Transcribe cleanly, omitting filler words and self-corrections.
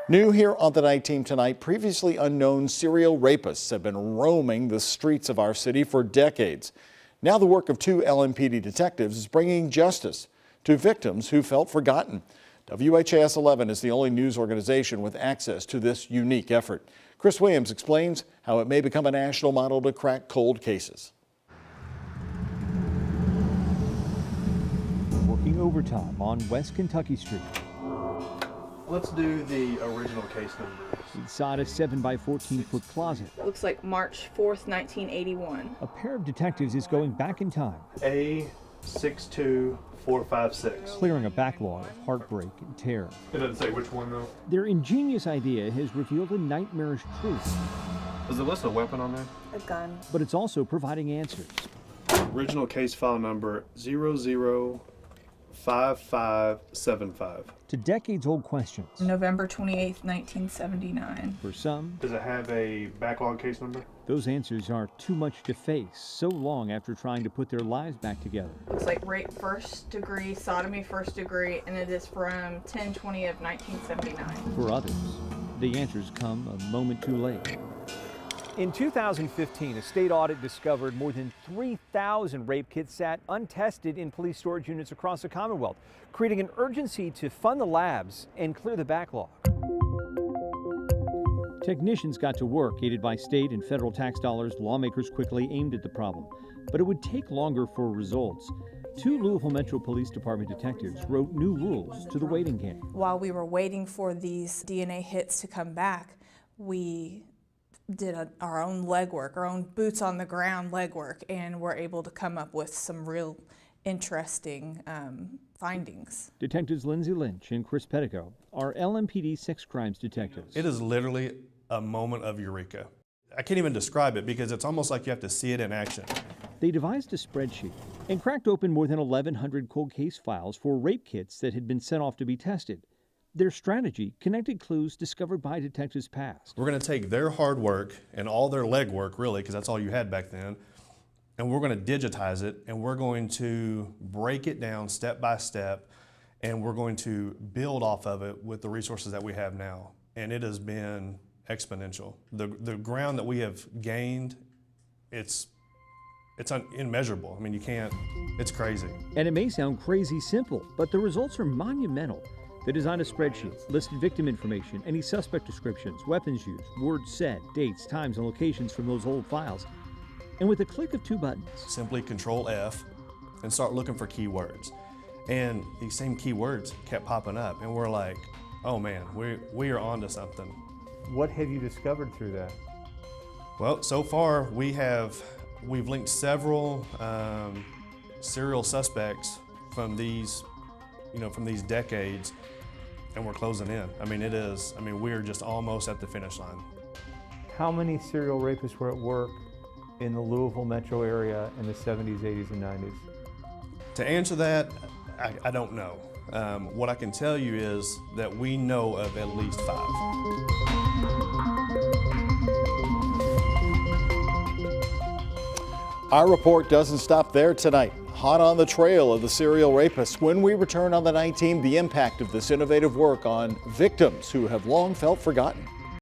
New here on the Night Team tonight, previously unknown serial rapists have been roaming the streets of our city for decades. Now the work of two LMPD detectives is bringing justice to victims who felt forgotten. WHAS 11 is the only news organization with access to this unique effort. Kris explains how it may become a national model to crack cold cases. Working overtime on West Kentucky Street. Let's do the original case numbers. Inside a 7 by 14 foot closet. Looks like March 4th, 1981. A pair of detectives is going back in time. A62456. Clearing a backlog of heartbreak and terror. It doesn't say which one though. Their ingenious idea has revealed a nightmarish truth. Does it list a weapon on there? A gun. But it's also providing answers. Original case file number 005575. To decades-old questions. November 28th, 1979. For some, Does it have a backlog case number? those answers are too much to face so long after trying to put their lives back together. Looks like rape first degree, sodomy first degree, and it is from 10/20 of 1979. For others, the answers come a moment too late. In 2015, a state audit discovered more than 3,000 rape kits sat untested in police storage units across the Commonwealth, creating an urgency to fund the labs and clear the backlog. Technicians got to work, aided by state and federal tax dollars. Lawmakers quickly aimed at the problem, but it would take longer for results. Two Louisville Metro Police Department detectives wrote new rules to the waiting game. While we were waiting for these DNA hits to come back, we did our own legwork, our own boots on the ground legwork, and were able to come up with some real interesting findings. Detectives Lindsay, Lynch and Kris Pedigo are LMPD sex crimes detectives. It is literally a moment of eureka. I can't even describe it because it's almost like you have to see it in action. They devised a spreadsheet and cracked open more than 1,100 cold case files for rape kits that had been sent off to be tested. Their strategy connected clues discovered by detectives past. We're going to take their hard work and all their legwork, really, because that's all you had back then, and we're going to digitize it, and we're going to break it down step by step, and we're going to build off of it with the resources that we have now. And it has been exponential. The ground that we have gained, it's immeasurable. I mean, you can't, it's crazy. And it may sound crazy simple, but the results are monumental. They designed a spreadsheet, listed victim information, any suspect descriptions, weapons used, words said, dates, times, and locations from those old files. And with a click of two buttons, Simply Control F and start looking for keywords. And these same keywords kept popping up, and we're like, oh man, we are onto something. What have you discovered through that? Well, so far we've linked several serial suspects from these decades, and we're closing in. I mean, we're just almost at the finish line. How many serial rapists were at work in the Louisville metro area in the 70s, 80s, and 90s? To answer that, I don't know. What I can tell you is that we know of at least 5. Our report doesn't stop there tonight. Hot on the trail of the serial rapists. When we return on the Night Team, the impact of this innovative work on victims who have long felt forgotten.